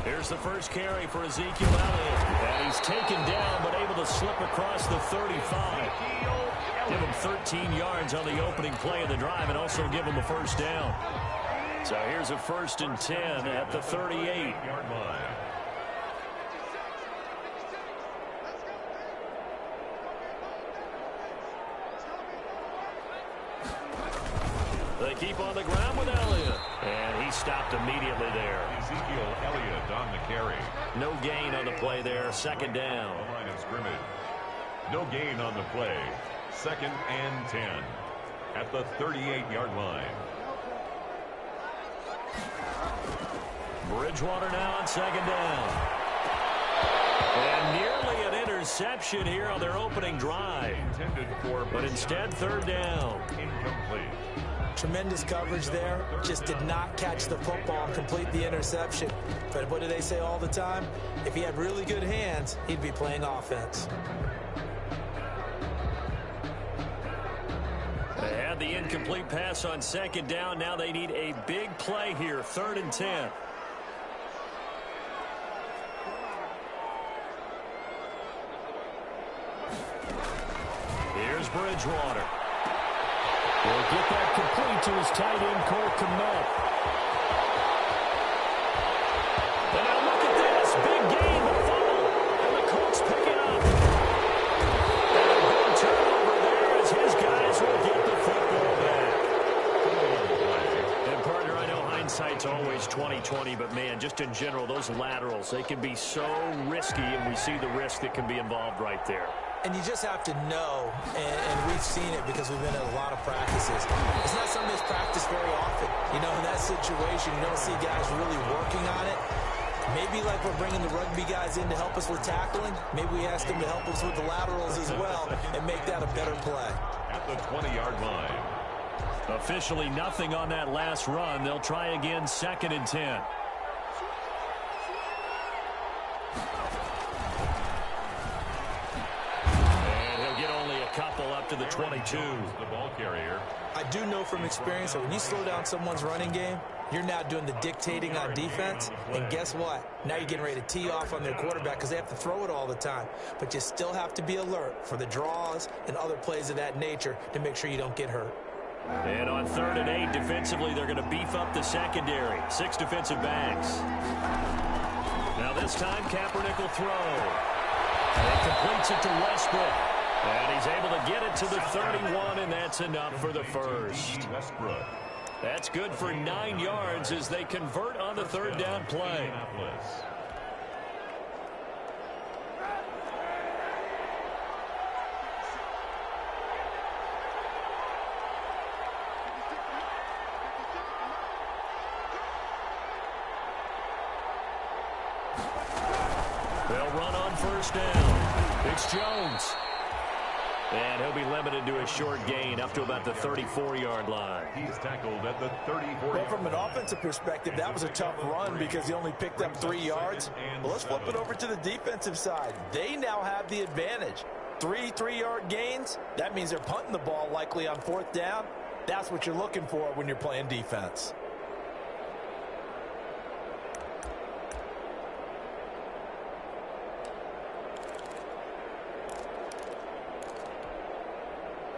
Here's the first carry for Ezekiel Elliott. And he's taken down, but able to slip across the 35. Give him 13 yards on the opening play of the drive and also give him a first down. So here's a 1st and 10 at the 38-yard line. They keep on the ground with Elliott. And he stopped immediately there. Ezekiel Elliott on the carry. No gain on the play there. 2nd down. The line of scrimmage. No gain on the play. 2nd and 10 at the 38-yard line. Bridgewater now on 2nd down. And nearly an interception here on their opening drive. But instead, 3rd down. Incomplete. Tremendous coverage there. Just did not catch the football and complete the interception. But what do they say all the time? If he had really good hands, he'd be playing offense. They had the incomplete pass on 2nd down. Now they need a big play here. 3rd and 10. Here's Bridgewater. Will get that complete to his tight end, Cole Kmet. And now look at this. Big gain, the fumble. And the Colts pick it up. And a big turnover there as his guys will get the football back. And partner, I know hindsight's always 20/20, but man, just in general, those laterals, they can be so risky, and we see the risk that can be involved right there. And you just have to know, and we've seen it because we've been at a lot of practices. It's not something that's practiced very often. You know, in that situation, you don't see guys really working on it. Maybe like we're bringing the rugby guys in to help us with tackling. Maybe we ask them to help us with the laterals as well and make that a better play. At the 20-yard line. Officially nothing on that last run. They'll try again, 2nd and 10. Couple up to the 22. The ball carrier. I do know from experience that when you slow down someone's running game, you're now doing the dictating on defense. And guess what? Now you're getting ready to tee off on their quarterback because they have to throw it all the time. But you still have to be alert for the draws and other plays of that nature to make sure you don't get hurt. And on 3rd and 8, defensively, they're going to beef up the secondary. 6 defensive backs. Now this time, Kaepernick will throw. And he completes it to Westbrook. And he's able to get it to the 31, and that's enough for the first. That's good for 9 yards as they convert on the 3rd down play. They'll run on 1st down. It's Jones. And he'll be limited to a short gain up to about the 34-yard line. He's tackled at the 34. Well, from an offensive perspective, that was a tough run because he only picked up 3 yards. Well, let's flip it over to the defensive side. They now have the advantage. 3 3-yard gains. That means they're punting the ball likely on 4th down. That's what you're looking for when you're playing defense.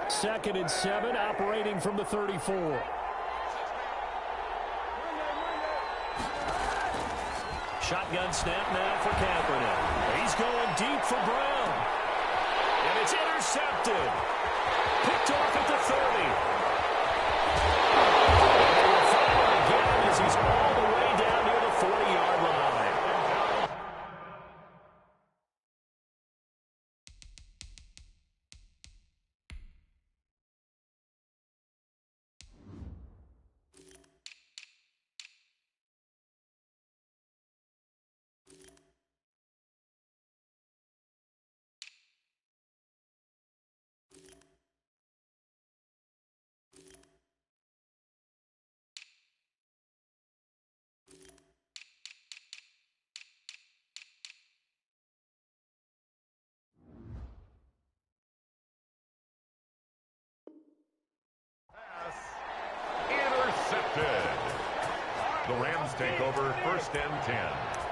Second and 7, operating from the 34. Shotgun snap now for Kaepernick. He's going deep for Brown. And it's intercepted. Picked off at the 30. And they will find him again as he's all the way down near the 40-yard line. Intercepted. The Rams take over 1st and 10.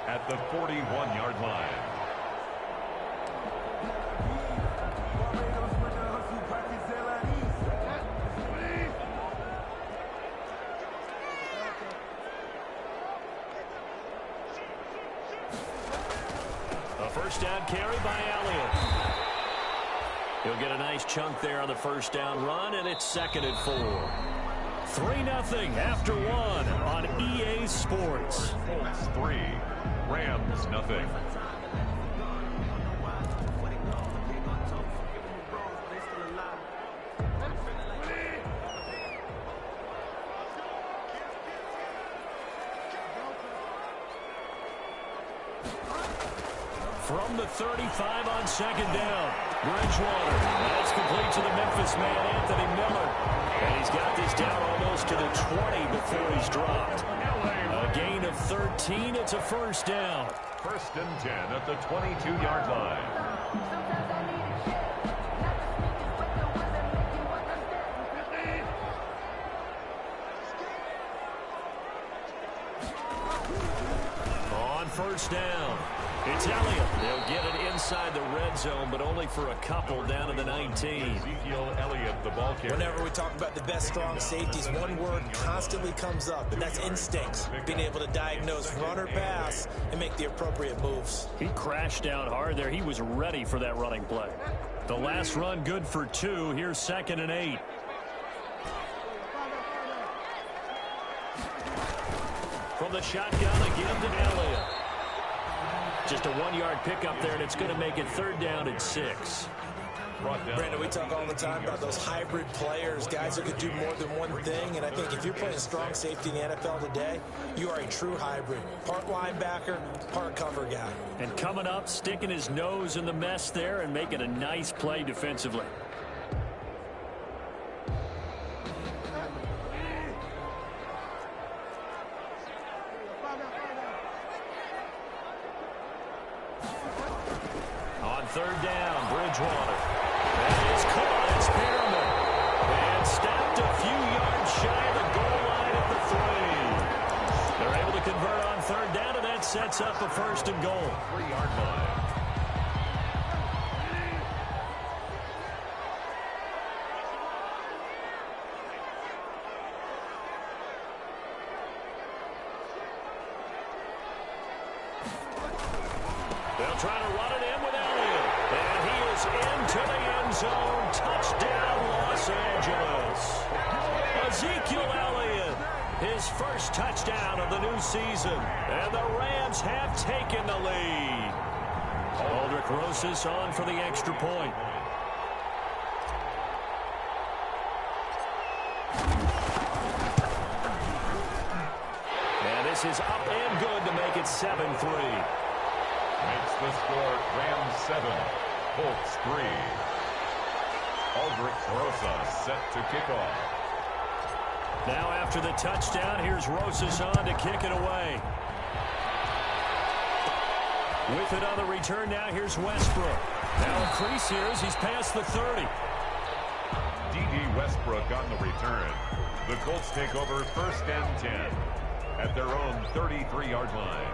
at the 41-yard line. A first down carry by Elliott. He'll get a nice chunk there on the first down run, and it's 2nd and 4. 3-0 after 1 on EA Sports. Colts 3, Rams nothing. From the 35 on 2nd down. Bridgewater. That's complete to the Memphis man, Anthony Miller. And he's got this down almost to the 20 before he's dropped. A gain of 13. It's a first down. 1st and 10 at the 22-yard line. On first down, it's Elliott. They'll get it inside the red zone, but only for a couple down to the 19. Ezekiel Elliott, the ball carrier. Whenever we talk about the best strong safeties, one word constantly comes up, and that's instincts. Being able to diagnose run or pass and make the appropriate moves. He crashed down hard there. He was ready for that running play. The last run good for 2. Here's 2nd and 8. From the shotgun again to Elliott. Just a 1-yard pickup there, and it's going to make it 3rd down and 6. Brandon, we talk all the time about those hybrid players, guys who could do more than one thing, and I think if you're playing strong safety in the NFL today, you are a true hybrid. Part linebacker, part cover guy. And coming up, sticking his nose in the mess there and making a nice play defensively. On 3rd down, Bridgewater. That is caught. It's Perriman. And stopped a few yards shy of the goal line at the 3. They're able to convert on 3rd down, and that sets up a 1st and goal. 3-yard line. They'll try to run it in with Elliott. And he is into the end zone. Touchdown, Los Angeles. Ezekiel Elliott, his first touchdown of the new season. And the Rams have taken the lead. Aldrick Rosas on for the extra point. And this is up and good to make it 7-3. Makes the score Rams 7, Colts 3. Aldrick Rosas set to kick off. Now after the touchdown, here's Rosas on to kick it away. With it on the return now, here's Westbrook. Now a crease here as he's past the 30. D.D. Westbrook on the return. The Colts take over 1st and 10 at their own 33-yard line.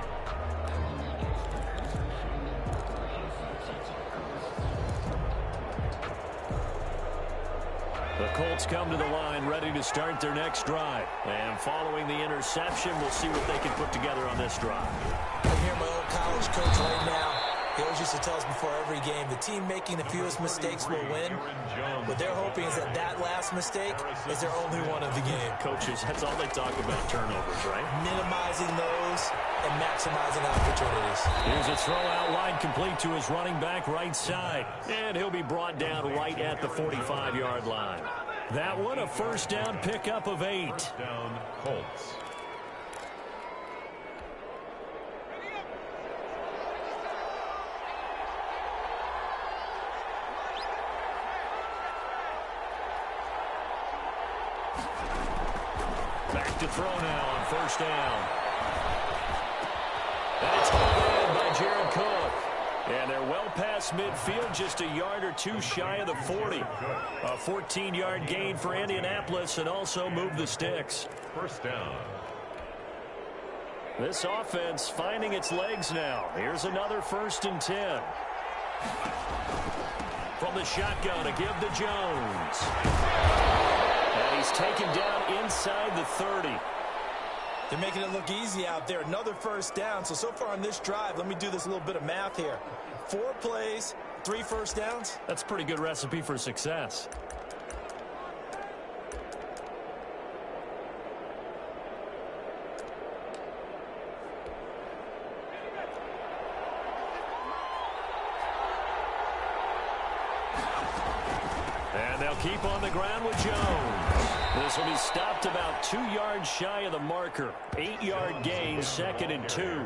The Colts come to the line ready to start their next drive. And following the interception, we'll see what they can put together on this drive. I hear my old college coach right now. He always used to tell us before every game, the team making the fewest mistakes will win. What they're hoping is that that last mistake is their only one of the game. Coaches, that's all they talk about, turnovers, right? Minimizing those and maximizing opportunities. Here's a throw out line complete to his running back right side. And he'll be brought down right at the 45-yard line. That one a first down pickup of 8. First down, Colts. Back to throw now on first down. And it's caught in by Jared Cook. And they're well past midfield, just a yard or two shy of the 40. A 14-yard gain for Indianapolis and also move the sticks. First down. This offense finding its legs now. Here's another 1st and 10. From the shotgun to give to Jones. And he's taken down inside the 30. They're making it look easy out there. Another 1st down. So far on this drive, let me do this little bit of math here. 4 plays, 3 1st downs. That's a pretty good recipe for success. And they'll keep on the ground with Jones. This will be stopped about 2 yards shy of the marker. 8-yard gain, 2nd and 2.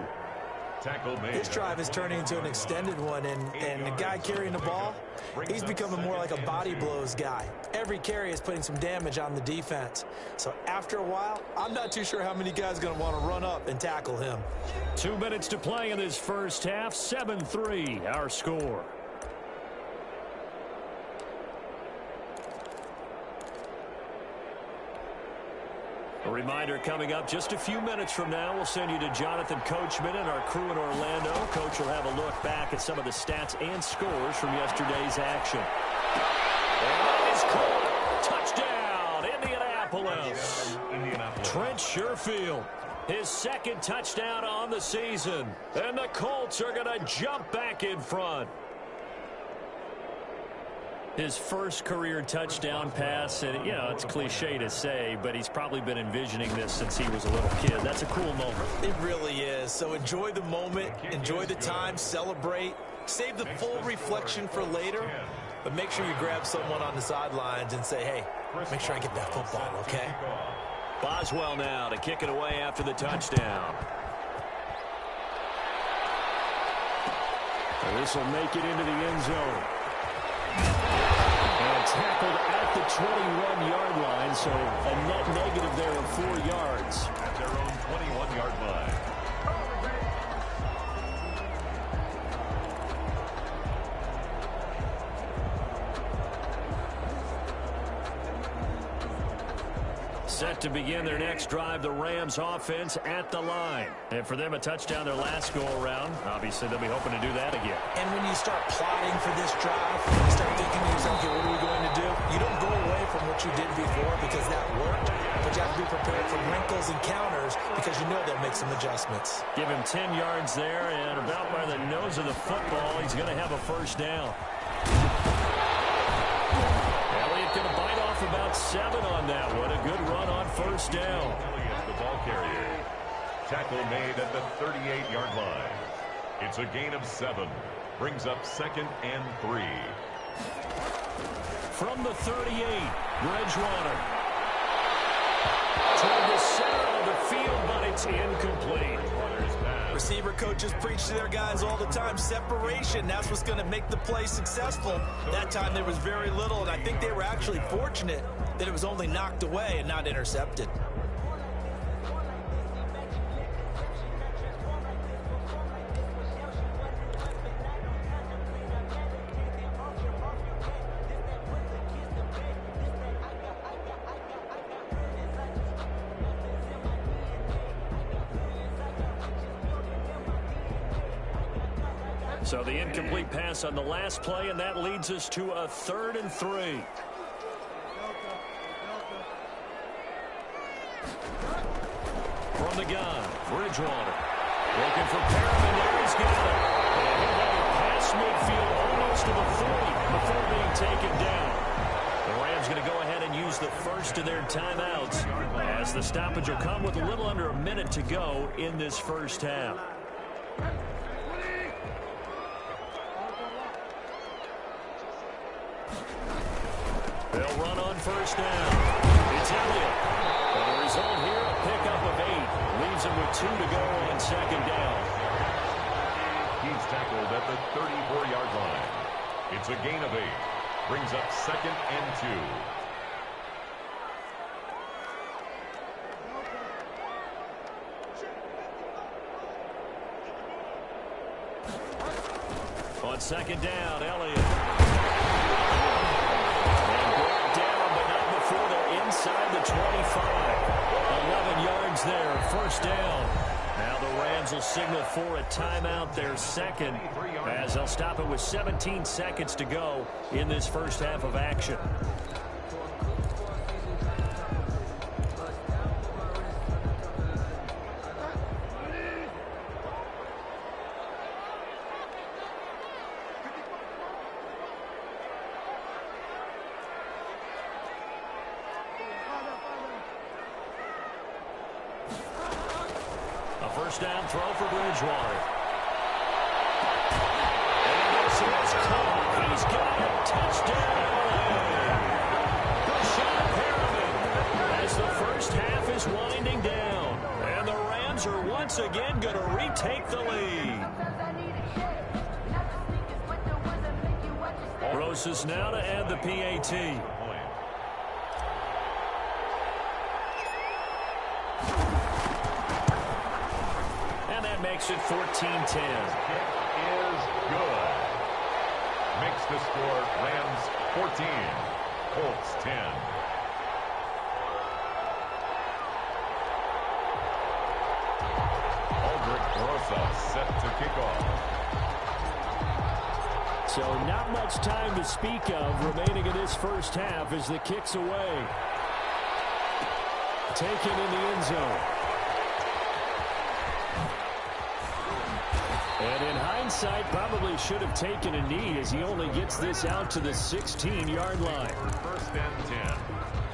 This drive is turning into an extended one, and the guy carrying the ball, he's becoming more like a body blows guy. Every carry is putting some damage on the defense. So after a while, I'm not too sure how many guys are going to want to run up and tackle him. 2 minutes to play in this first half. 7-3, our score. A reminder coming up just a few minutes from now, we'll send you to Jonathan Coachman and our crew in Orlando. Coach will have a look back at some of the stats and scores from yesterday's action. And that is caught. Touchdown, Indianapolis. Trent Sherfield, his 2nd touchdown on the season. And the Colts are going to jump back in front. His first career touchdown pass, and, you know, it's cliche to say, but he's probably been envisioning this since he was a little kid. That's a cool moment. It really is. So enjoy the moment, enjoy the time, celebrate, save the full reflection for later, but make sure you grab someone on the sidelines and say, hey, make sure I get that football, okay? Boswell now to kick it away after the touchdown. And this will make it into the end zone. And tackled at the 21-yard line, so a net negative there of 4 yards. At their own 21-yard line. Set to begin their next drive, the Rams offense at the line. And for them, a touchdown their last go-around. Obviously, they'll be hoping to do that again. And when you start plotting for this drive, you start thinking to yourself, okay, what are we going to do? You don't go away from what you did before because that worked, but you have to be prepared for wrinkles and counters because you know they'll make some adjustments. Give him 10 yards there, and about by the nose of the football, he's going to have a 1st down. Elliott going to bite off about 7 on that one. A good run on 1st down. Elliott, the ball carrier. Tackle made at the 38-yard line. It's a gain of 7. Brings up 2nd and 3. From the 38, Bridgewater. Toward the center of the field, but it's incomplete. Receiver coaches preach to their guys all the time. Separation, that's what's going to make the play successful. That time there was very little, and I think they were actually fortunate that it was only knocked away and not intercepted. So the incomplete pass on the last play, and that leads us to a 3rd and 3. From the gun, Bridgewater. Looking for Perriman. There he's got it. And he'll have it past midfield almost to the 40 before being taken down. The Rams going to go ahead and use the first of their timeouts as the stoppage will come with a little under a minute to go in this first half. They'll run on 1st down. It's Elliott. And the result here, a pickup of 8. Leaves him with 2 to go on 2nd down. He's tackled at the 34-yard line. It's a gain of 8. Brings up 2nd and 2. On 2nd down, Elliott. Inside the 25. 11 yards there. 1st down. Now Rams will signal for a timeout, their second, as they'll stop it with 17 seconds to go in this first half of action. First down throw for Bridgewater. And this is caught. He's got a touchdown. Breshad Perriman as the first half is winding down. And the Rams are once again going to retake the lead. Rosas now to add the PAT. Makes it 14-10. Is good. Makes the score Rams 14, Colts 10. Aldrich Rosas set to kick off. So not much time to speak of remaining in this first half as the kick's away. Taken in the end zone. And in hindsight, probably should have taken a knee as he only gets this out to the 16-yard line. First and 10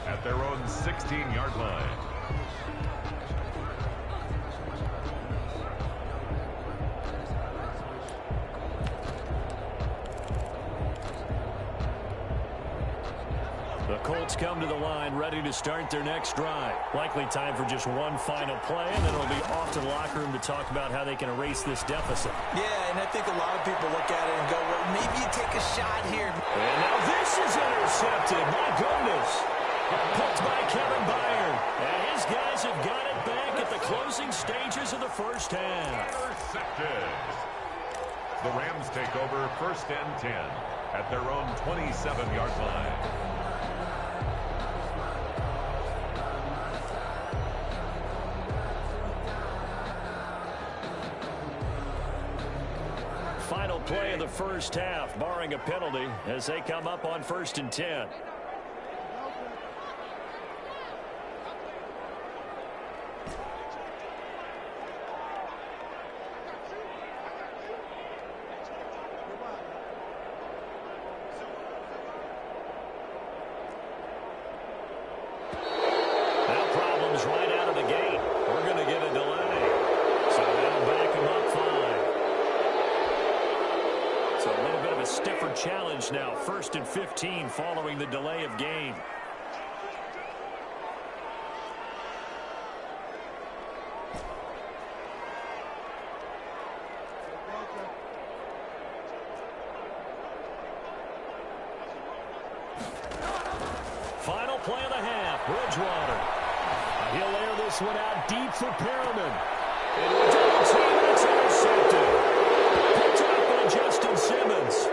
at their own 16-yard line. The Colts come to the line ready to start their next drive. Likely time for just one final play, and then it'll be off to the locker room to talk about how they can erase this deficit. Yeah, and I think a lot of people look at it and go, well, maybe you take a shot here. And now this is intercepted. My goodness. Picked by Kevin Byard. And his guys have got it back at the closing stages of the first half. Intercepted. The Rams take over first and 10 at their own 27-yard line. Final play of the first half, barring a penalty, as they come up on first and 10. Now problems right out of the gate. We're going to get a delay. So that'll back them up 5. So a little bit of a stiffer challenge now. First and 15 following the delay of game. Final play of the half. Bridgewater. He'll air this one out deep for Perriman. And with double team, it's intercepted. Picked up by Justin Simmons.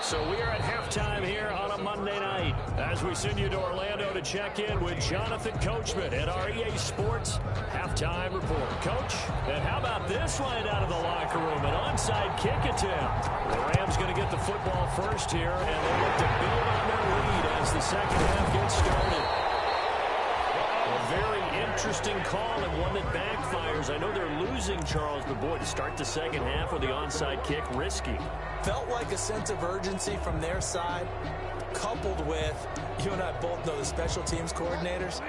So we are at halftime here on a Monday night as we send you to Orlando to check in with Jonathan Coachman at our EA Sports Halftime Report. Coach, and how about this right out of the locker room? An onside kick attempt. The Rams going to get the football first here, and they look to build on their lead as the second half gets started. A very interesting call and one that backfires. I know they're losing, Charles, but boy, to start the second half with the onside kick, risky. Felt like a sense of urgency from their side, coupled with, you and I both know the special teams coordinators,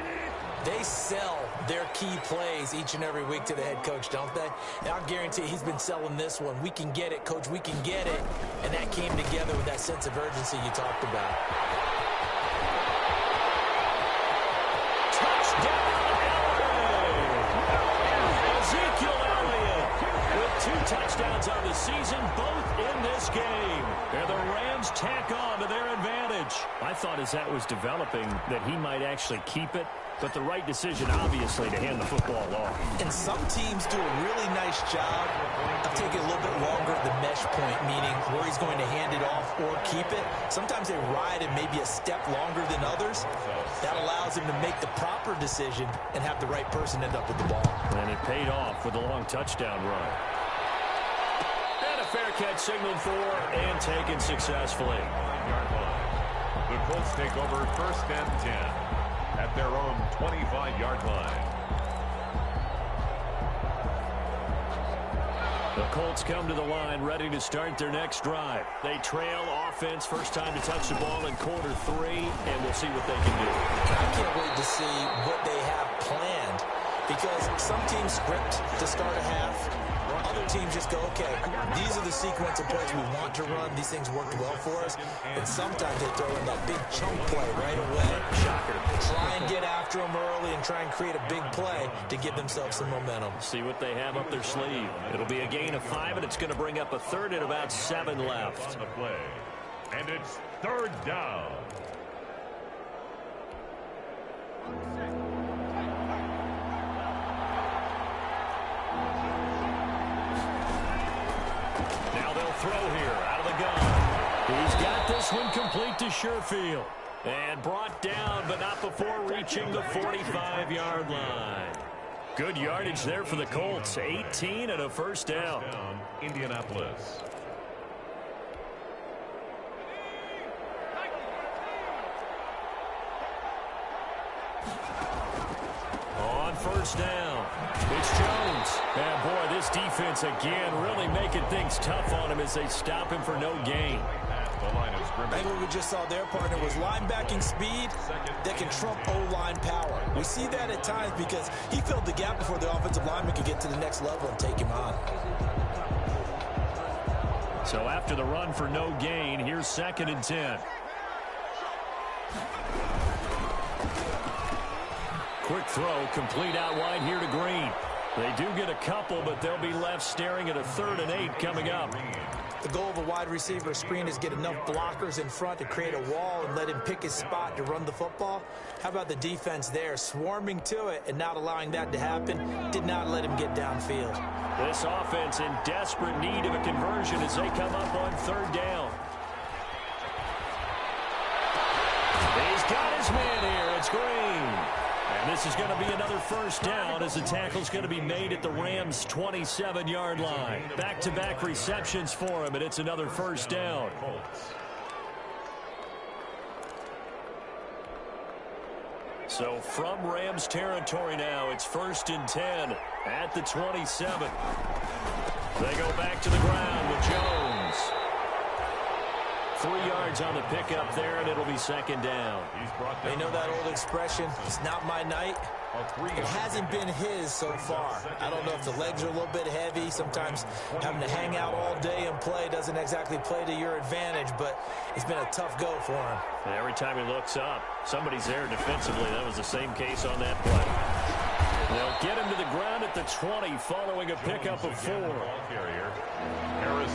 they sell their key plays each and every week to the head coach, don't they? And I'll guarantee he's been selling this one. We can get it, coach, we can get it. And that came together with that sense of urgency you talked about. Touchdowns on the season, both in this game. And the Rams tack on to their advantage. I thought as that was developing that he might actually keep it but the right decision, obviously, to hand the football off. And some teams do a really nice job of taking a little bit longer at the mesh point, meaning where he's going to hand it off or keep it. Sometimes they ride it maybe a step longer than others. That allows him to make the proper decision and have the right person end up with the ball. And it paid off with a long touchdown run. And a fair catch signaled for and taken successfully. The Colts take over 1st and 10 at their own 25-yard line. The Colts come to the line ready to start their next drive. They trail offense, first time to touch the ball in quarter 3, and we'll see what they can do. I can't wait to see what they have planned, because some teams script to start a half. Other teams just go, okay, these are the sequence of plays we want to run. These things worked well for us. And sometimes they throw in that big chunk play right away. Shocker. Try and get after them early and try and create a big play to give themselves some momentum. See what they have up their sleeve. It'll be a gain of 5, and it's going to bring up a third and about 7 left. On the play. And it's 3rd down. Throw here out of the gun. He's got this one complete to Sherfield. And brought down, but not before reaching the 45-yard line. Good yardage there for the Colts. 18 and a first down. Indianapolis. On first down, it's Jones. And boy, this defense again really making things tough on him as they stop him for no gain. I think what we just saw their partner was linebacking speed that can trump O-line power. We see that at times because he filled the gap before the offensive lineman could get to the next level and take him on. So after the run for no gain, here's 2nd and 10. Quick throw, complete out wide here to Green. They do get a couple, but they'll be left staring at a 3rd and 8 coming up. The goal of a wide receiver screen is get enough blockers in front to create a wall and let him pick his spot to run the football. How about the defense there, swarming to it and not allowing that to happen? Did not let him get downfield. This offense in desperate need of a conversion as they come up on 3rd down. He's got his man here. It's Green. And this is going to be another first down as the tackle's going to be made at the Rams' 27-yard line. Back-to-back receptions for him, and it's another first down. So from Rams territory now, it's 1st and 10 at the 27. They go back to the ground with Jones. 3 yards on the pickup there, and it'll be 2nd down. They know that old expression, it's not my night. It hasn't been his so far. I don't know if the legs are a little bit heavy. Sometimes having to hang out all day and play doesn't exactly play to your advantage, but it's been a tough go for him. And every time he looks up, somebody's there defensively. That was the same case on that play. They'll get him to the ground at the 20 following a pickup of 4.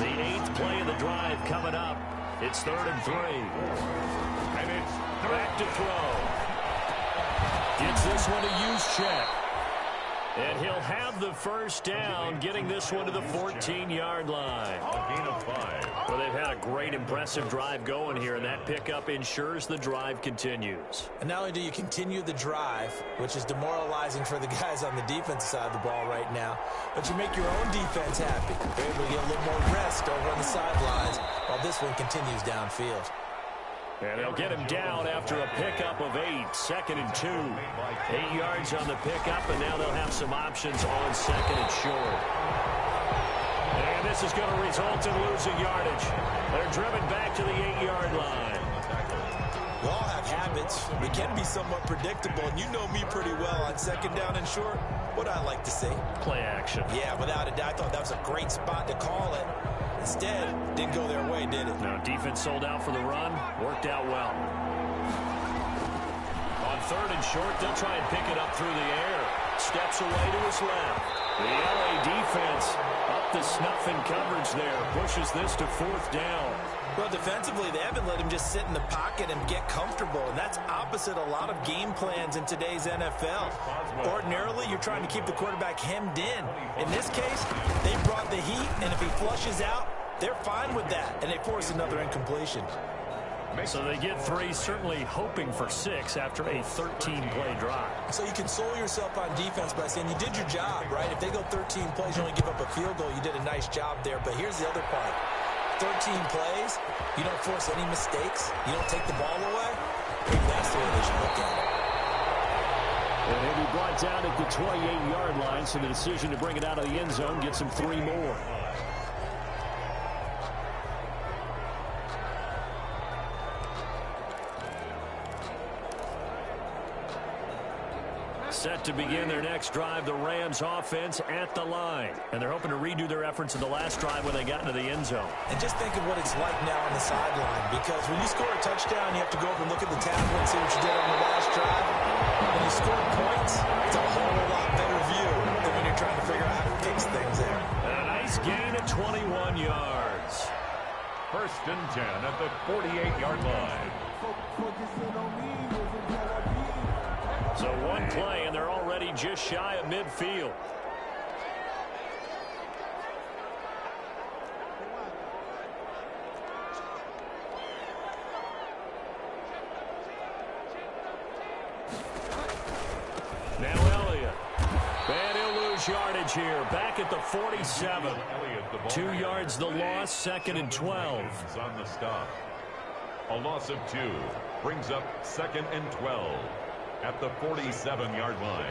The 8th play of the drive coming up. It's 3rd and 3. And it's back to throw. Gets this one to Juszczyk. And he'll have the first down, getting this one to the 14-yard line. A gain of 5. Well, they've had a great, impressive drive going here, and that pickup ensures the drive continues. And not only do you continue the drive, which is demoralizing for the guys on the defensive side of the ball right now, but you make your own defense happy. You're able to get a little more rest over on the sidelines while this one continues downfield. And they'll get him down after a pickup of 8, 2nd and 2. 8 yards on the pickup, and now they'll have some options on 2nd and short. And this is going to result in losing yardage. They're driven back to the 8-yard line. We all have habits. We can be somewhat predictable, and you know me pretty well on 2nd down and short. What I like to see. Play action. Yeah, without a doubt. I thought that was a great spot to call it. Instead, didn't go their way, did it? No, defense sold out for the run. Worked out well. On 3rd and short, they'll try and pick it up through the air. Steps away to his left. The LA defense up the snuff in coverage there. Pushes this to 4th down. Well, defensively, they haven't let him just sit in the pocket and get comfortable, and that's opposite a lot of game plans in today's NFL. Ordinarily, you're trying to keep the quarterback hemmed in. In this case, they brought the heat, and if he flushes out, they're fine with that, and they force another incompletion. So they get 3, certainly hoping for 6 after a 13-play drive. So you console yourself on defense by saying you did your job, right? If they go 13 plays, you only give up a field goal, you did a nice job there. But here's the other part. 13 plays, you don't force any mistakes, you don't take the ball away. Maybe that's the way they should look at it. And he'll be brought down at the 28-yard line, so the decision to bring it out of the end zone gets him 3 more. Set to begin their next drive, the Rams offense at the line. And they're hoping to redo their efforts in the last drive when they got into the end zone. And just think of what it's like now on the sideline, because when you score a touchdown, you have to go over and look at the tablet and see what you did on the last drive. When you score points, it's a whole lot better view than when you're trying to figure out how to fix things there. And a nice gain at 21 yards. First and 10 at the 48-yard line. So one play, and they're already just shy of midfield. Now Elliott. And he'll lose yardage here. Back at the 47. 2 yards the loss, 2nd and 12. On the stop. A loss of 2 brings up 2nd and 12 at the 47-yard line.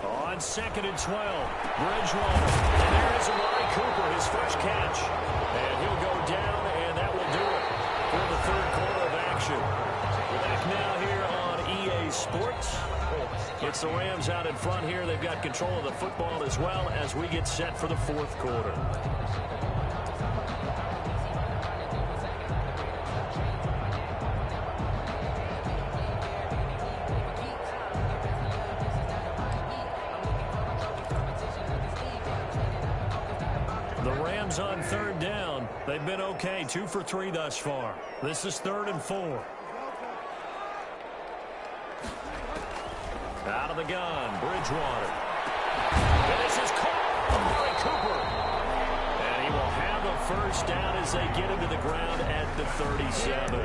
On 2nd and 12, Bridgewater. And there is Amari Cooper, his first catch. And he'll go down, and that will do it for the 3rd quarter of action. We're back now here on EA Sports. It's the Rams out in front here. They've got control of the football as well as we get set for the 4th quarter. The Rams on 3rd down. They've been okay, 2 for 3 thus far. This is 3rd and 4. Out of the gun, Bridgewater. And this is caught, Amari Cooper. And he will have a first down as they get him to the ground at the 37.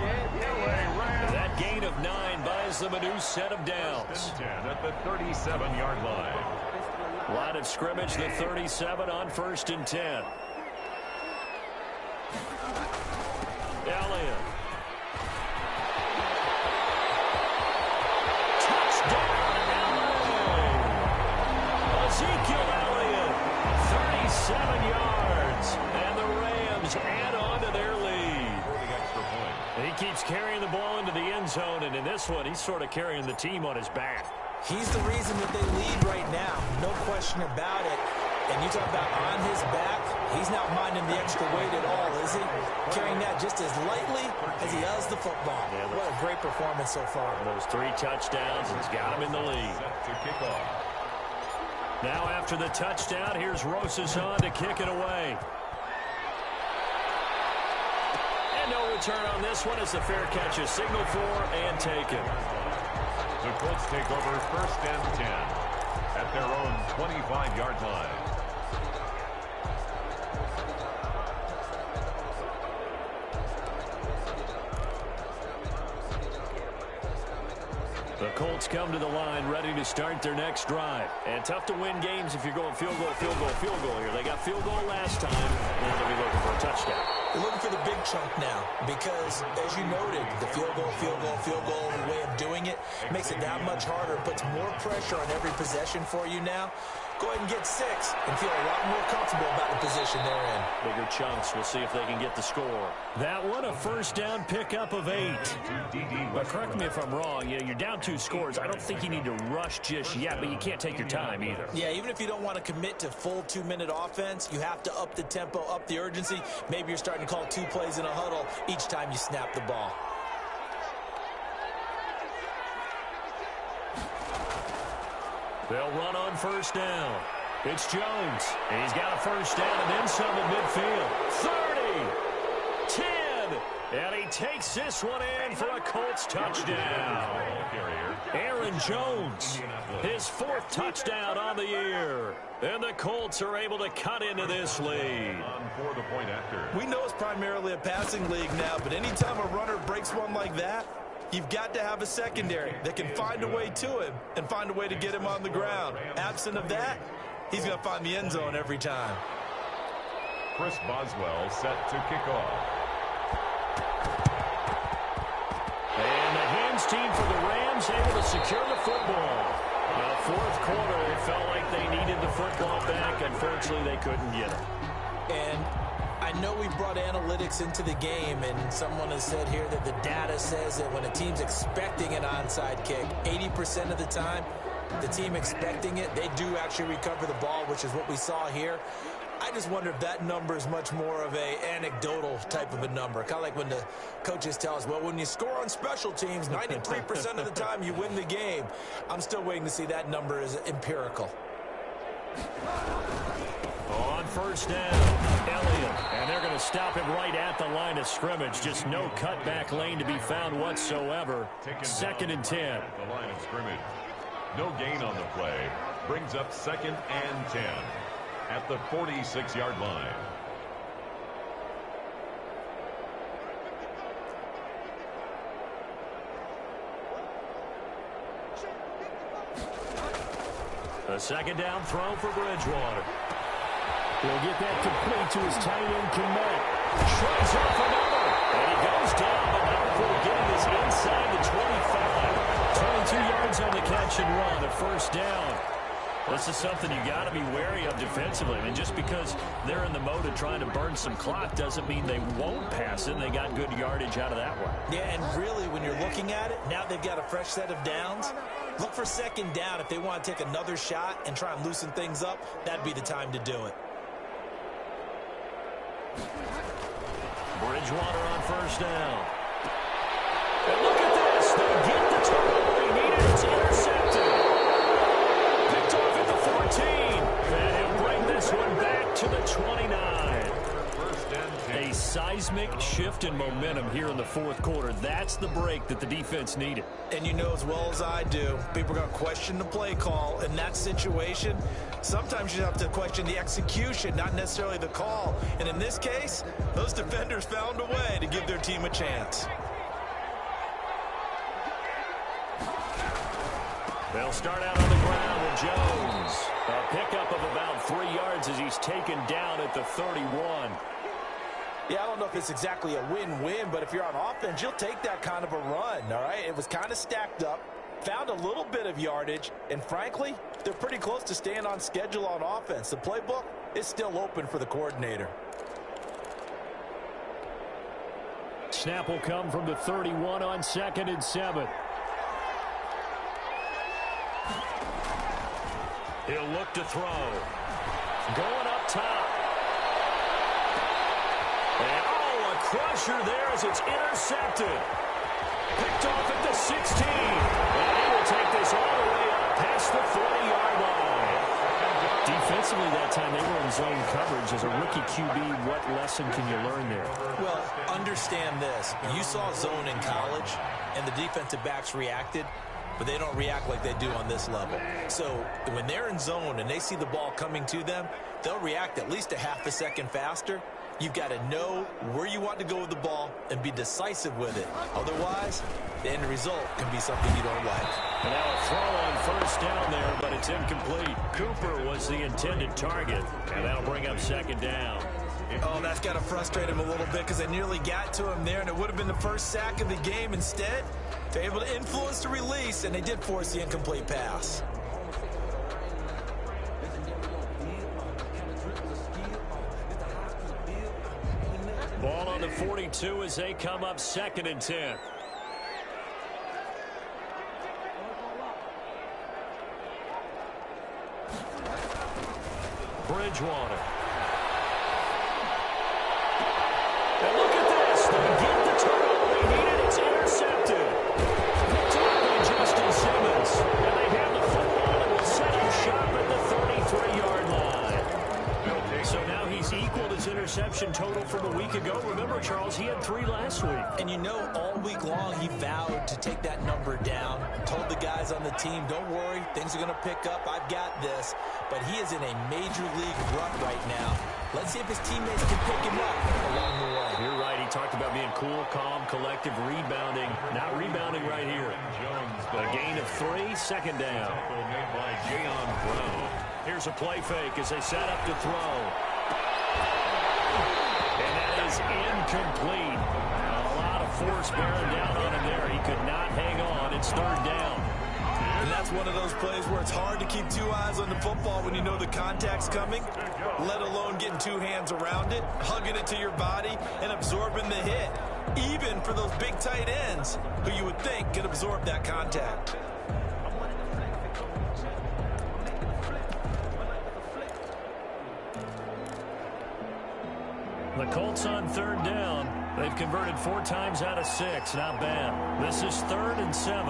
That gain of 9 buys them a new set of downs. 10 at the 37-yard line. Line of scrimmage, the 37 on 1st and 10. Elliott. Ezekiel Elliott, 37 yards, and the Rams add on to their lead. And he keeps carrying the ball into the end zone, and in this one, he's sort of carrying the team on his back. He's the reason that they lead right now, no question about it. And you talk about on his back, he's not minding the extra weight at all, is he? Carrying that just as lightly as he does the football. Yeah, what a great performance so far. Those 3 touchdowns, he's got him in the lead. Set to kick off. Now after the touchdown, here's Rosas on to kick it away. And no return on this one as the fair catch is signaled for and taken. The Colts take over 1st and 10 at their own 25-yard line. The Colts come to the line ready to start their next drive. And tough to win games if you're going field goal, field goal, field goal here. They got field goal last time, and they'll be looking for a touchdown. They're looking for the big chunk now because, as you noted, the field goal, way of doing it makes it that much harder. It puts more pressure on every possession for you now. Go ahead and get 6 and feel a lot more comfortable about the position they're in. Bigger chunks. We'll see if they can get the score. That one, a first down pickup of 8. But correct me if I'm wrong. You know, you're down 2 scores. I don't think you need to rush just yet, but you can't take your time either. Yeah, even if you don't want to commit to full 2-minute offense, you have to up the tempo, up the urgency. Maybe you're starting to call 2 plays in a huddle each time you snap the ball. They'll run on first down. It's Jones. He's got a first down and then some at midfield. 30, 10, and he takes this one in for a Colts touchdown. Aaron Jones, his 4th touchdown on the year. And the Colts are able to cut into this lead. For the point after. We know it's primarily a passing league now, but anytime a runner breaks one like that, you've got to have a secondary that can find a way to him and find a way to get him on the ground. Absent of that, he's going to find the end zone every time. Chris Boswell set to kick off. And the hands team for the Rams able to secure the football. Now, 4th quarter, it felt like they needed the football back. Unfortunately, they couldn't get it. And I know we brought analytics into the game, and someone has said here that the data says that when a team's expecting an onside kick, 80% of the time, the team expecting it, they do actually recover the ball, which is what we saw here. I just wonder if that number is much more of a anecdotal type of a number. Kind of like when the coaches tell us, well, when you score on special teams, 93% of the time you win the game. I'm still waiting to see that number is empirical. On first down, Elliott. And they're going to stop him right at the line of scrimmage. Just no cutback lane to be found whatsoever. 2nd and 10. At the line of scrimmage. No gain on the play. Brings up 2nd and 10. At the 46-yard line. A 2nd down throw for Bridgewater. He'll get that complete to his tight end, Kmet. Shrugs off another. And he goes down, but not before getting this inside the 25. 22 yards on the catch and run. A 1st down. This is something you got to be wary of defensively. I mean, just because they're in the mode of trying to burn some clock doesn't mean they won't pass it. They got good yardage out of that one. Yeah, and really, when you're looking at it, now they've got a fresh set of downs. Look for 2nd down. If they want to take another shot and try and loosen things up, that'd be the time to do it. Bridgewater on first down. And look at this. They get the turnover they needed. It's intercepted. Picked off at the 14. And he'll bring this one back to the 29. A seismic shift in momentum here in the 4th quarter. That's the break that the defense needed. And you know as well as I do, people are going to question the play call in that situation. Sometimes you have to question the execution, not necessarily the call. And in this case, those defenders found a way to give their team a chance. They'll start out on the ground with Jones. A pickup of about 3 yards as he's taken down at the 31. Yeah, I don't know if it's exactly a win-win, but if you're on offense, you'll take that kind of a run, all right? It was kind of stacked up, found a little bit of yardage, and frankly, they're pretty close to staying on schedule on offense. The playbook is still open for the coordinator. Snap will come from the 31 on 2nd and 7. He'll look to throw. Going up top. And, oh, a crusher there as it's intercepted. Picked off at the 16. And he will take this all the way up past the 40-yard line. Defensively that time, they were in zone coverage. As a rookie QB, what lesson can you learn there? Well, understand this. You saw zone in college, and the defensive backs reacted, but they don't react like they do on this level. So when they're in zone and they see the ball coming to them, they'll react at least a half a second faster. You've got to know where you want to go with the ball and be decisive with it. Otherwise, the end result can be something you don't like. And now a throw on first down there, but it's incomplete. Cooper was the intended target, and that'll bring up 2nd down. Oh, that's got to frustrate him a little bit because they nearly got to him there, and it would have been the first sack of the game. Instead, they're able to influence the release, and they did force the incomplete pass. Ball on the 42 as they come up 2nd and 10. Bridgewater. And look at this. They get the turnover they needed. It's intercepted. Picked up by Justin Simmons. And they have the football and will set up him a week ago. Remember, Charles, he had 3 last week. And you know, all week long, he vowed to take that number down. Told the guys on the team, don't worry, things are going to pick up. I've got this. But he is in a major league rut right now. Let's see if his teammates can pick him up along the way. You're right. He talked about being cool, calm, collective, rebounding. Not rebounding right here. A gain of 3, second down. Made by Jayon Brown. Here's a play fake as they set up to throw. And that is incomplete. A lot of force bearing down on him there. He could not hang on. It's third down. And that's one of those plays where it's hard to keep 2 eyes on the football when you know the contact's coming, let alone getting 2 hands around it, hugging it to your body, and absorbing the hit, even for those big tight ends who you would think could absorb that contact. The Colts on third down. They've converted 4 times out of 6. Not bad. This is 3rd and 7.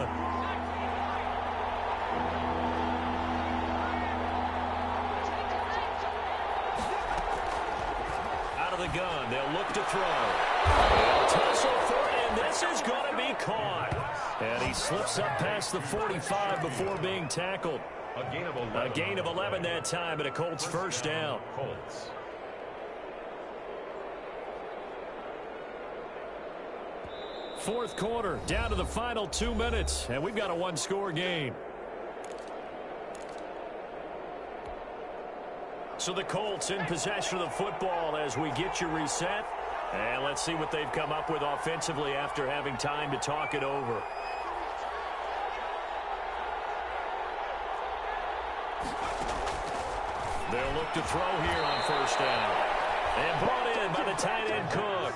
Out of the gun. They'll look to throw. They'll tussle for it, and this is going to be caught. And he slips up past the 45 before being tackled. A gain of 11 that time, and a Colts first down. Colts. Fourth quarter, down to the final 2 minutes, and we've got a 1-score game. So the Colts in possession of the football as we get you reset. And let's see what they've come up with offensively after having time to talk it over. They'll look to throw here on first down. And brought in by the tight end Cook.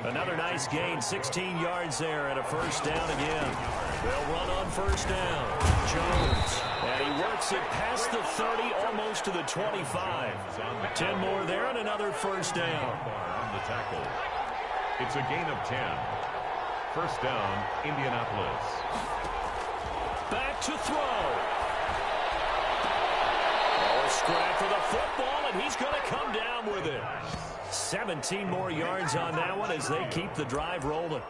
Another nice gain, 16 yards there, and a first down again. They'll run on first down. Jones, and he works it past the 30, almost to the 25. 10 more there, and another first down. On the tackle. It's a gain of 10. First down, Indianapolis. Back to throw. Oh, a scrap for the football, and he's going to come down with it. 17 more yards on that one as they keep the drive rolling.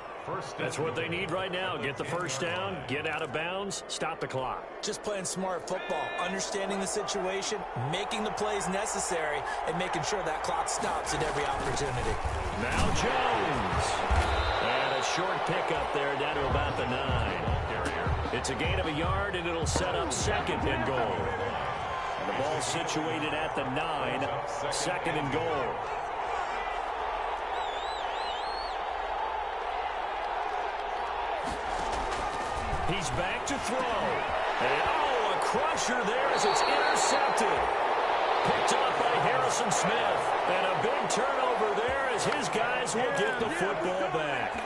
That's what they need right now. Get the first down, get out of bounds, stop the clock. Just playing smart football, understanding the situation, making the plays necessary, and making sure that clock stops at every opportunity. Now Jones. And a short pickup there down to about the 9. It's a gain of a yard, and it'll set up second and goal. And the ball situated at the 9, second and goal. He's back to throw. And, oh, a crusher there as it's intercepted. Picked up by Harrison Smith. And a big turnover there as his guys will get the football back.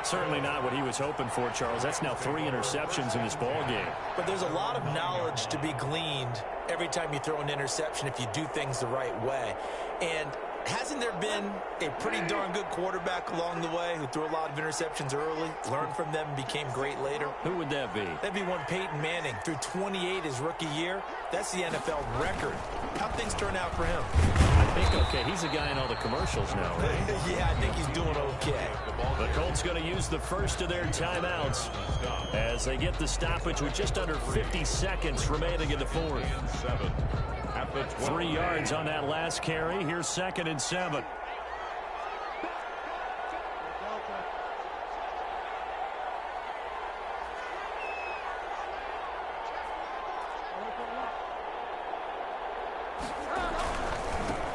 Certainly not what he was hoping for, Charles. That's now 3 interceptions in this ball game. But there's a lot of knowledge to be gleaned every time you throw an interception if you do things the right way. And hasn't there been a pretty darn good quarterback along the way who threw a lot of interceptions early, learned from them, and became great later? Who would that be? That'd be one Peyton Manning. Threw 28 his rookie year. That's the NFL record. How'd things turn out for him? I think, okay, he's a guy in all the commercials now, right? Yeah, I think he's doing okay. The Colts going to use the first of their timeouts as they get the stoppage with just under 50 seconds remaining in the fourth. 3 yards on that last carry. Here's 2nd and 7.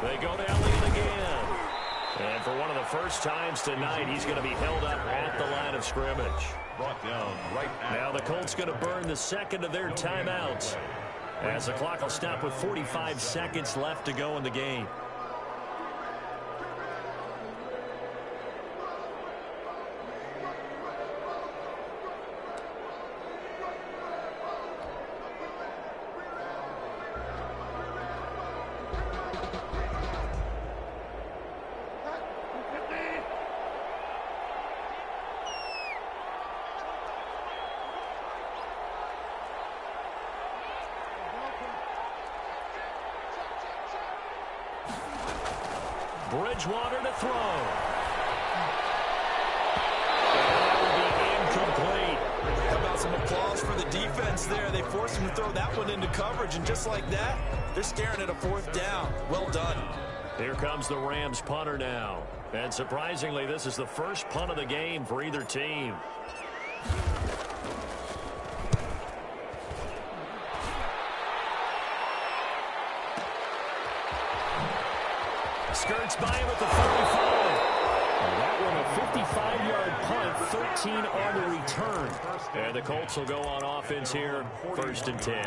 They go to Elliott again. And for one of the first times tonight, he's going to be held up at the line of scrimmage. Brought down right now the Colts going to burn the second of their timeouts, as the clock will stop with 45 seconds left to go in the game. Bridgewater to throw. That will be incomplete. How about some applause for the defense there? They forced him to throw that one into coverage, and just like that, they're staring at a fourth down. Well done. Here comes the Rams punter now. And surprisingly, this is the first punt of the game for either team. Skirts by him at the 35. That one a 55-yard punt, 13 on the return. And the Colts will go on offense here, 1st and 10.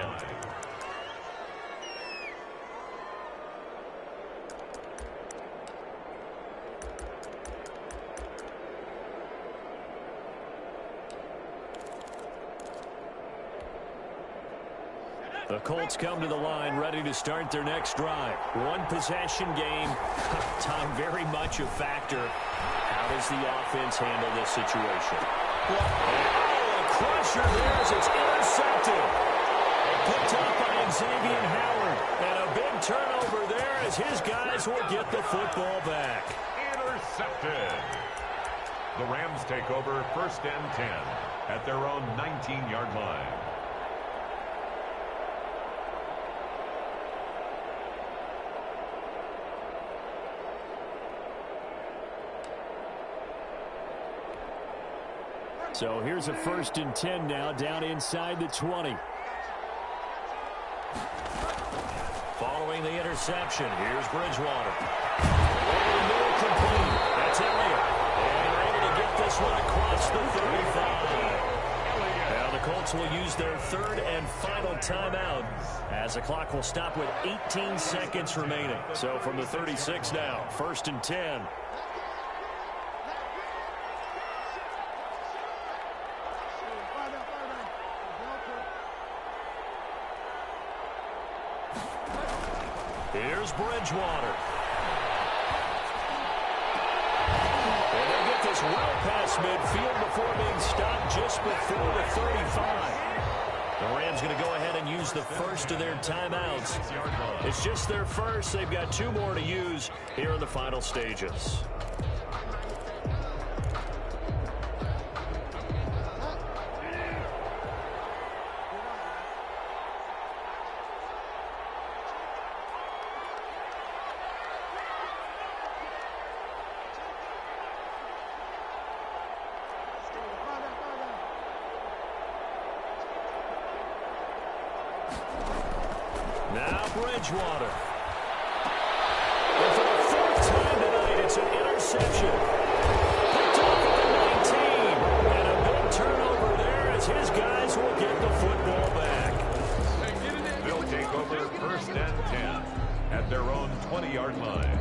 The Colts come to the line, ready to start their next drive. One possession game. Time very much a factor. How does the offense handle this situation? Oh, a crusher there as it's intercepted. Picked up by Xavier Howard. And a big turnover there as his guys will get the football back. Intercepted. The Rams take over 1st and 10 at their own 19-yard line. So here's a 1st and 10 now, down inside the 20. Following the interception, here's Bridgewater. Oh, complete. That's Elliott. And they're able to get this one across the 35. Now the Colts will use their 3rd and final timeout as the clock will stop with 18 seconds remaining. So from the 36 now, 1st and 10. Here's Bridgewater. And they get this well past midfield before being stopped just before the 35. The Rams going to go ahead and use the first of their timeouts. It's just their first. They've got 2 more to use here in the final stages. Now Bridgewater. And for the 4th time tonight, it's an interception. Picked off at the 19. And a big turnover there as his guys will get the football back. They'll take over 1st and 10 at their own 20-yard line.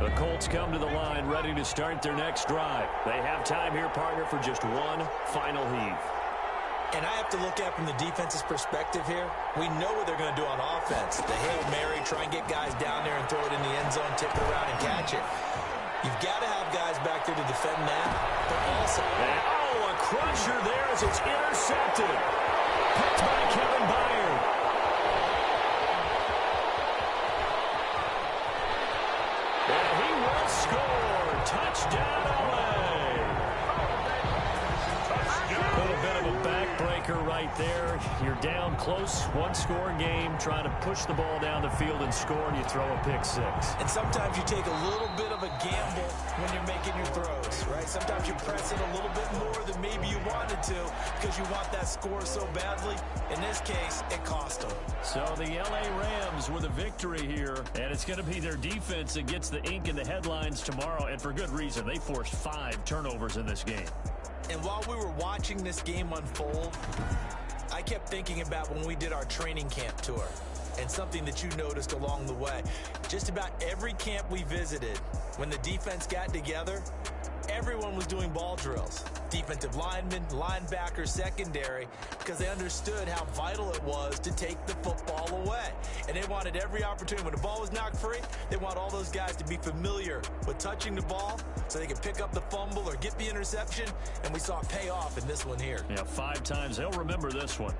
The Colts come to the line ready to start their next drive. They have time here, partner, for just one final heave. And I have to look at it from the defense's perspective here. We know what they're going to do on offense. The Hail Mary, try and get guys down there and throw it in the end zone, tip it around and catch it. You've got to have guys back there to defend that, but also... Oh, a crusher there as it's intercepted. Picked by Kevin Byard. And he will score. Touchdown, LA. A little bit of a backbreaker right there. You're down close, 1-score game, trying to push the ball down the field and score, and you throw a pick 6. And sometimes you take a little bit of a gamble when you're making your throws, right? Sometimes you press it a little bit more than maybe you wanted to because you want that score so badly. In this case, it cost them. So the LA Rams with a victory here, and it's going to be their defense that gets the ink in the headlines tomorrow, and for good reason. They forced 5 turnovers in this game. And while we were watching this game unfold, I kept thinking about when we did our training camp tour and something that you noticed along the way. Just about every camp we visited, when the defense got together, everyone was doing ball drills. Defensive linemen, linebackers, secondary, because they understood how vital it was to take the football away. And they wanted every opportunity. When the ball was knocked free, they want all those guys to be familiar with touching the ball so they can pick up the fumble or get the interception. And we saw it pay off in this one here. Yeah, 5 times. They'll remember this one.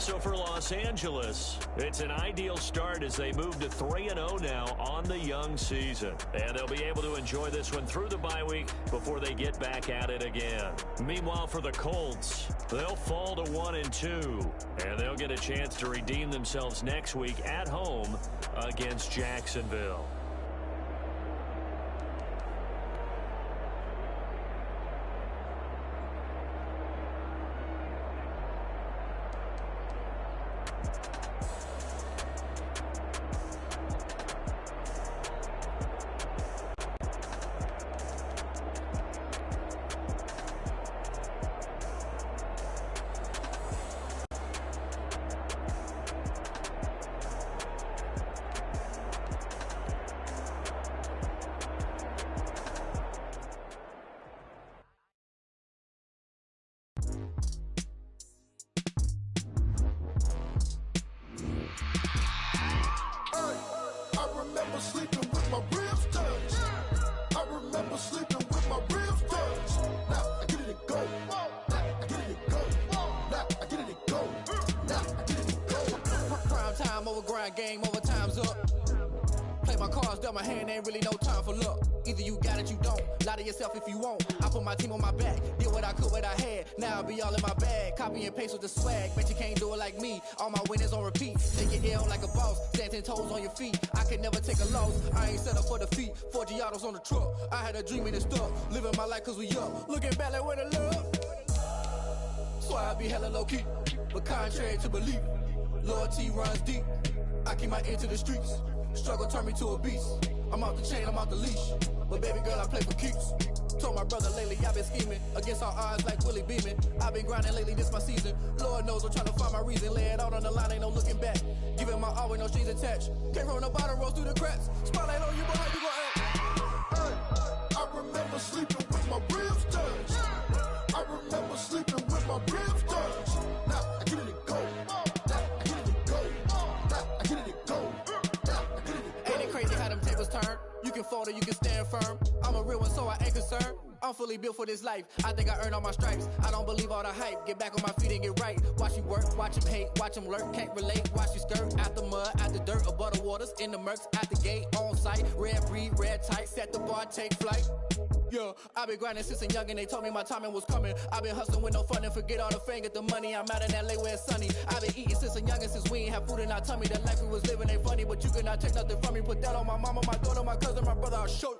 So for Los Angeles, it's an ideal start as they move to 3-0 now on the young season. And they'll be able to enjoy this one through the bye week before they get back at it again. Meanwhile, for the Colts, they'll fall to 1-2. And they'll get a chance to redeem themselves next week at home against Jacksonville. Game over, time's up. Play my cards, dealt my hand, ain't really no time for luck. Either you got it, you don't. Lie to yourself if you won't. I put my team on my back, did what I could, what I had. Now I'll be all in my bag, copy and paste with the swag. Bet you can't do it like me, all my winners on repeat. Take your L like a boss, stand 10 toes on your feet. I can never take a loss, I ain't set up for defeat. 4 Giottos on the truck, I had a dream and it stuck. Living my life cause we up, looking back like where the love. So I be hella low key, but contrary to belief, loyalty runs deep. I keep my ear to the streets. Struggle turned me to a beast. I'm out the chain, I'm out the leash. But baby girl, I play for keeps. Told my brother lately, I've been scheming. Against all odds like Willie Beeman. I've been grinding lately, this my season. Lord knows I'm trying to find my reason. Lay it out on the line, ain't no looking back. Giving my all with no strings attached. Came from the bottom, rose through the cracks. Spotlight on you, boy, how you gon' act? I remember sleeping with my ribs touched. I remember sleeping with my ribs touched. Now I get it go. You can fold or you can stand firm. I'm a real one, so I ain't concerned. I'm fully built for this life. I think I earned all my stripes. I don't believe all the hype. Get back on my feet and get right. Watch you work, watch him hate, watch him lurk. Can't relate, watch you skirt. Out the mud, out the dirt, above the waters, in the murks, out the gate, on site. Red breed, red tight, set the bar, take flight. Yeah, I been grinding since a young and they told me my timing was coming. I been hustling with no fun and forget all the fame, get the money. I'm out in LA where it's sunny. I been eating since a young and since we ain't have food in our tummy. The life we was living ain't funny, but you cannot take nothing from me. Put that on my mama, my daughter, my cousin, my brother, I'll show you.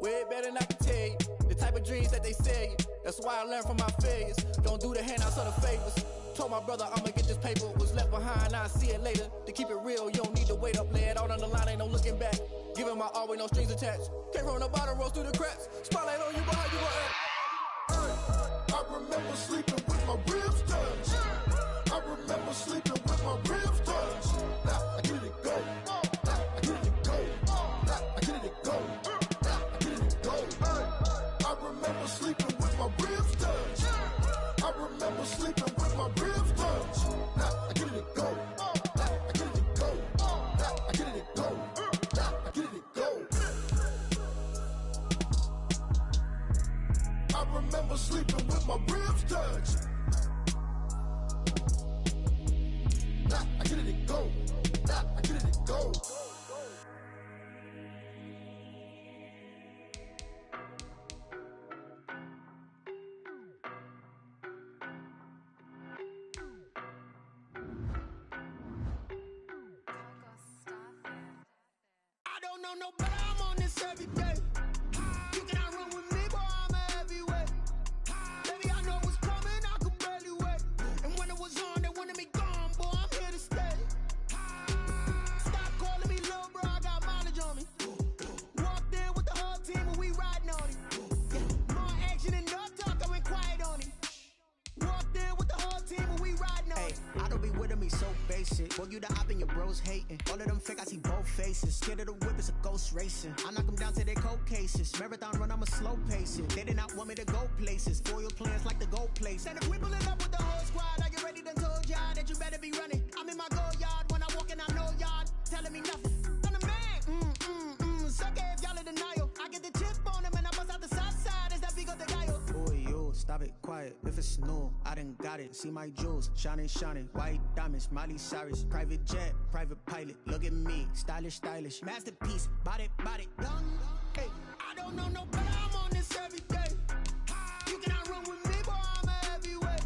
Way better than I can tell you. The type of dreams that they sell you. That's why I learned from my failures. Don't do the handouts or the favors. Told my brother I'ma get this paper. Was left behind, I'll see it later. To keep it real, you don't need to wait up. Lay it out on the line, ain't no looking back. Giving my all with no strings attached. Came from the bottom, rose through the cracks. Spotlight on you, boy, how you gon' act? I remember sleeping with my ribs touched. I remember sleeping with my ribs touched. Now I get it go. Now I get it go. Now I get it go. Now I get it go. I remember sleeping with my ribs touched. I remember sleeping with my ribs touched. Now I get it go. Now I get it go. Now I get it go. Now I get it go. I remember sleeping with my ribs touched. Now I get it go. Now I get it go. I don't know no better, I'm on this every day. You cannot run with me, boy, I'm a heavyweight. Baby, I know what's coming, I could barely wait. And when it was on, they wanted me gone, boy, I'm here to stay. Stop calling me little bro, I got mileage on me. Walked in with the whole team and we riding on it. Yeah, more action and no talk, I went quiet on it. Walked in with the whole team and we riding on it. I don't be with me so basic. Boy, you the op and your bros hating. All of them fake, I see both faces. Scared of the whip, it's a ghost racing. I knock them down to their cold cases. Marathon run, I'm a slow pacing. They did not want me to go places. Foil plans like the gold place. And if we pulling up with the whole squad, I get ready to told y'all that you better be running. I'm in my go yard when I walk in, I know y'all telling me nothing. I'm the man, suck it if y'all in denial. I get the chip on them and I bust out the south side as that big of the guy. Boy, you stop it, quiet. If it's new, I done got it. See my jewels, shining, shining. White diamonds, Miley Cyrus. Private jet, private pilot. Look at me, stylish, stylish. Masterpiece, body, young. Hey, I don't know no better, I'm on this every day. You cannot run with me, boy, I'm a heavyweight.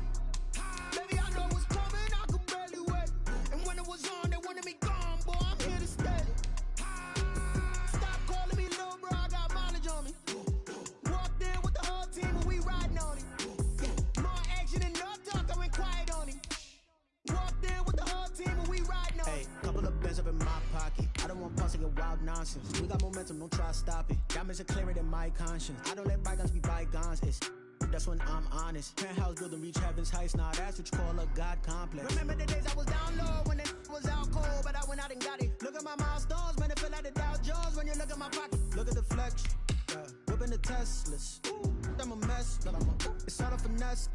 Baby, I know what's coming, I could barely wait. And when it was on, they wanted me gone, boy, I'm here to stay. Stop calling me little bro, I got mileage on me. Walked in with the whole team and we riding on it. More action and no talk, I went quiet on him. Walked in with the whole team and we riding on it. hey, couple of bands up in my pocket. I don't want pulse to get wild nonsense. We got momentum, don't try to stop it. Diamonds are clearer than my conscience. I don't let bygones be bygones. That's when I'm honest. Penthouse building, reach heaven's heights. Nah, that's what you call a God complex. Remember the days I was down low when it was out cold, but I went out and got it. Look at my milestones, man, it feel like the Dow Jones when you look at my pocket. Look at the flex, whipping the Teslas. I'm a mess, but it's all a finesse.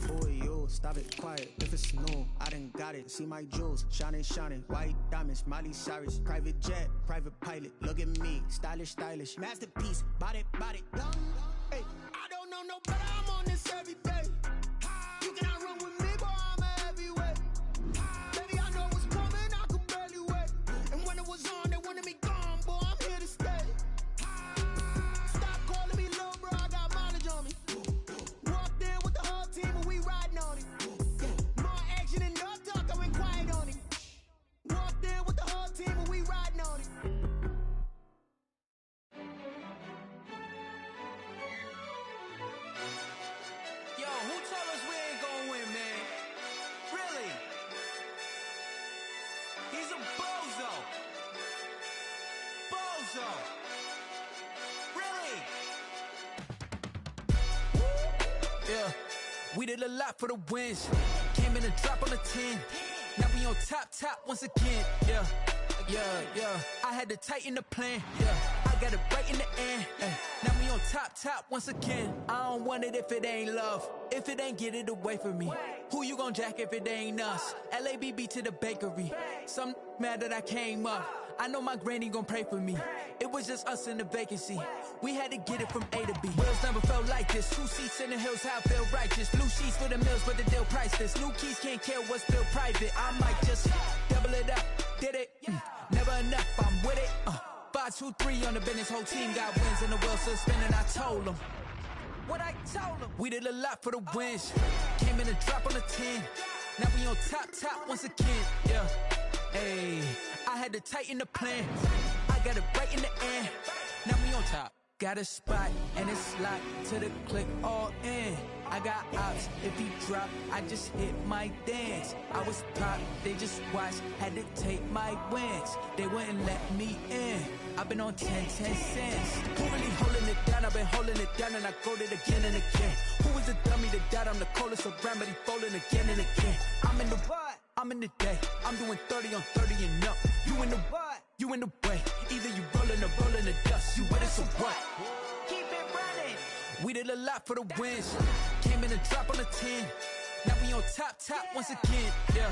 Boy, yo, stop it, quiet. If it's new, I done got it. See my jewels, shining, shining. White diamonds, Miley Cyrus. Private jet, private pilot. Look at me, stylish, stylish. Masterpiece, body, young. Hey, I don't know no better, I'm on this every day. You cannot run with me, boy, I'm a heavyweight. Baby, I know what's coming, I could barely wait. And when it was on, they wanted me gone, boy, I'm here to stay. Stop calling me little bro, I got mileage on me. Walked in with the whole team and we riding on it. More action and no talk, I went quiet on it. Walked in with the whole team and we riding on it. Yo, who told us we ain't gonna win, man? Really? He's a bozo. Bozo. Really? Yeah, we did a lot for the wins. Came in a drop on the 10. Now we on top once again. Yeah. I had to tighten the plan. Yeah, I got it right in the end. Now we on top once again. I don't want it if it ain't love. If it ain't, get it away from me. Who you gon' jack if it ain't us? LABB to the bakery. Some mad that I came up. I know my granny gon' pray for me. It was just us in the vacancy. We had to get it from A to B. Wheels never felt like this. 2 seats in the hills, how I feel righteous. Blue sheets for the mills, but the deal priceless. New keys can't care what's still private. I might just double it up. Did it? Never enough, I'm with it. 5, 2, 3 on the business. Whole team got wins and the wheels still spinning. I told them what I told them. We did a lot for the wins. Came in a drop on the 10. Now we on top once again. Yeah. Hey, I had to tighten the plan. I got it right in the end. Now we on top. Got a spot and it's locked to the click all in. I got ops, if he drop, I just hit my dance. I was top, they just watched, had to take my wins. They wouldn't let me in. I've been on 10 cents. Who really holding it down? I've been holding it down and I go it again and again. Who is the dummy that died? I'm the coldest around, but he folding again and again. I'm in the what? I'm in the day. I'm doing 30 on 30 and up. You in the what? You in the way. Either you rolling or rolling the dust. You with it, so what? Keep it running. We did a lot for the wins. Came in a drop on the 10. Now we on top once again. Yeah.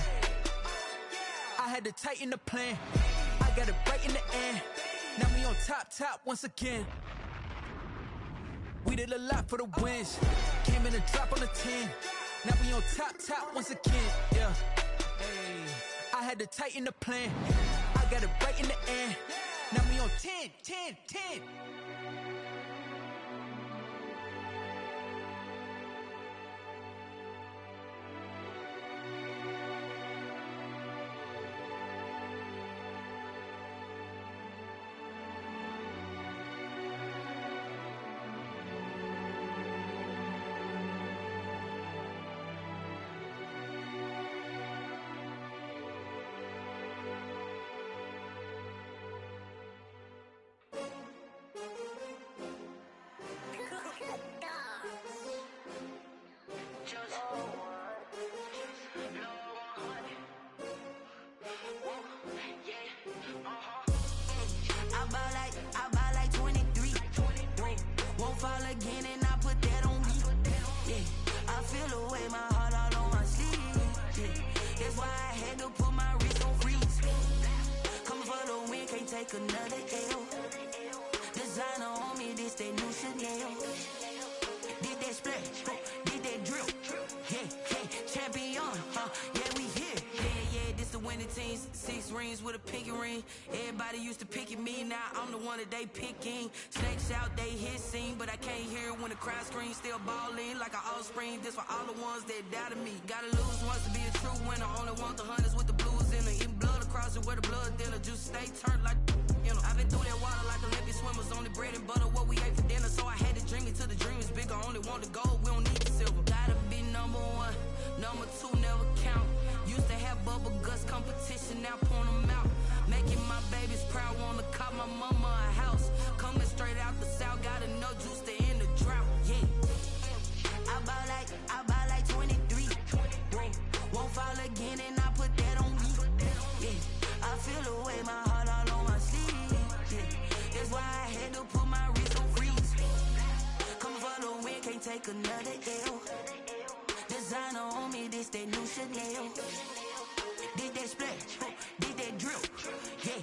I had to tighten the plan. I got it right in the end. Now we on top once again. We did a lot for the wins. Came in a drop on the 10. Now we on top once again. Yeah. Hey, I had to tighten the plan. I got it right in the end. Now we on 10. I buy like 23. Won't fall again and I put that on me. Yeah, I feel away my heart all on my sleeve. Yeah, that's why I had to put my wrist on freeze. Coming for the win, can't take another L. Designer on me, this that new Chanel. Did that splash, 15, 6 rings with a pinky ring. Everybody used to pick at me, now I'm the one that they picking. Snakes out, they hissing, but I can't hear when the crowd screams. Still balling like an offspring. This for all the ones that doubted me. Gotta lose once to be a true winner. Only want the hunters with the blues in it. Eating blood across it where the blood thinner. Just stay turned like you know. I've been through that water like Olympic swimmers. Only bread and butter what we ate for dinner. So I had to dream it till the dream is bigger. Only want the gold, we don't need the silver. Gotta be number one, number two never count. Used to have bubble guts competition, now point them out. Making my babies proud, wanna cop my mama a house. Coming straight out the south, got enough juice to end the drought. Yeah. I buy like 23. Won't fall again and I put that on me. Yeah. I feel the way my heart all on my sleeve. Yeah. That's why I had to put my wrist on freeze. Coming for the win, can't take another L. Designer on me, this that new Chanel. Did that splash, did that drill. Yeah,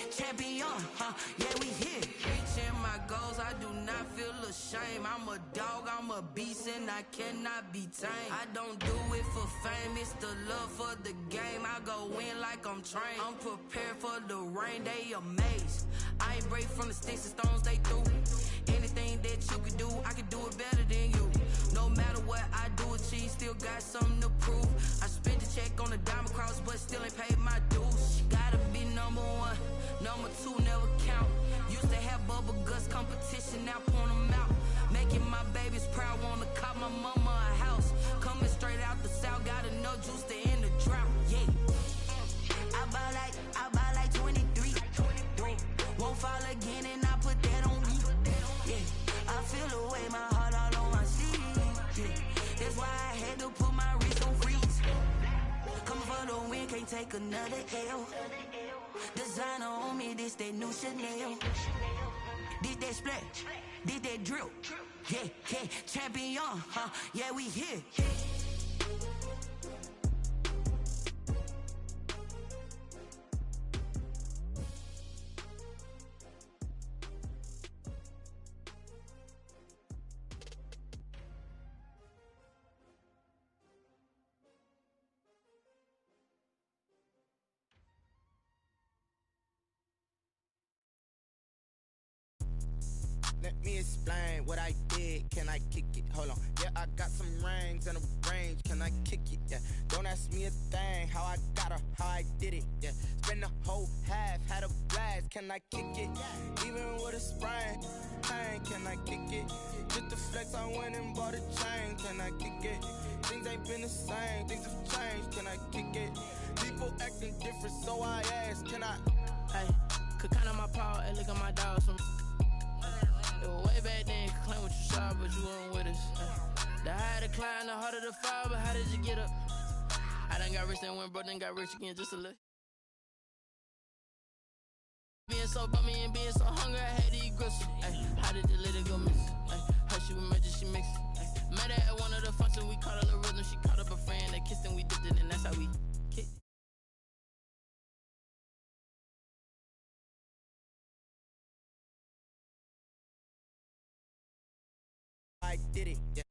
champion, yeah, we here. Reaching my goals, I do not feel ashamed. I'm a dog, I'm a beast, and I cannot be tamed. I don't do it for fame, it's the love for the game. I go in like I'm trained. I'm prepared for the rain, they amazed. I ain't break from the sticks and stones they threw. Anything that you could do, I can do it better than you. No matter what I do, achieve, still got something to prove. I spent the check on the diamond cross, but still ain't paid my dues. Gotta be number one, number two never count. Used to have bubble guts competition, now point them out. Making my babies proud, wanna cop my mama a house. Coming straight out the south, got enough juice to end the drought. Yeah. I buy like 23. Won't fall again and I put that on me. Yeah. I feel the way my heart all on my sleeve. Yeah. That's why I had to put my wrist on freeze. Coming for the win, can't take another L. Designer on me, this that new Chanel. Did that splash, did that drill. Yeah, champion, yeah, we here. Let me explain what I did. Can I kick it? Hold on. Yeah, I got some rings and a range. Can I kick it? Yeah. Don't ask me a thing. How I got her, how I did it. Yeah. Spend the whole half, had a blast. Can I kick it? Even with a sprain, pain. Can I kick it? Just to flex, I went and bought a chain. Can I kick it? Things ain't been the same. Things have changed. Can I kick it? People acting different, so I asked. Can I? Hey, could count on my paw and look at my dog. Some way back then, could claim what you saw, but you weren't with us. The higher the climb, the harder the fall, but how did you get up? I done got rich and went broke, then got rich again, just a little. Being so bummy and being so hungry, I had to eat gristle. How did the little go miss? Her she was magic, she mixed it. Met her at one of the functions, we caught a little rhythm. She caught up a friend, they kissed and we dipped it, and that's how we kicked it. I did it. Yeah.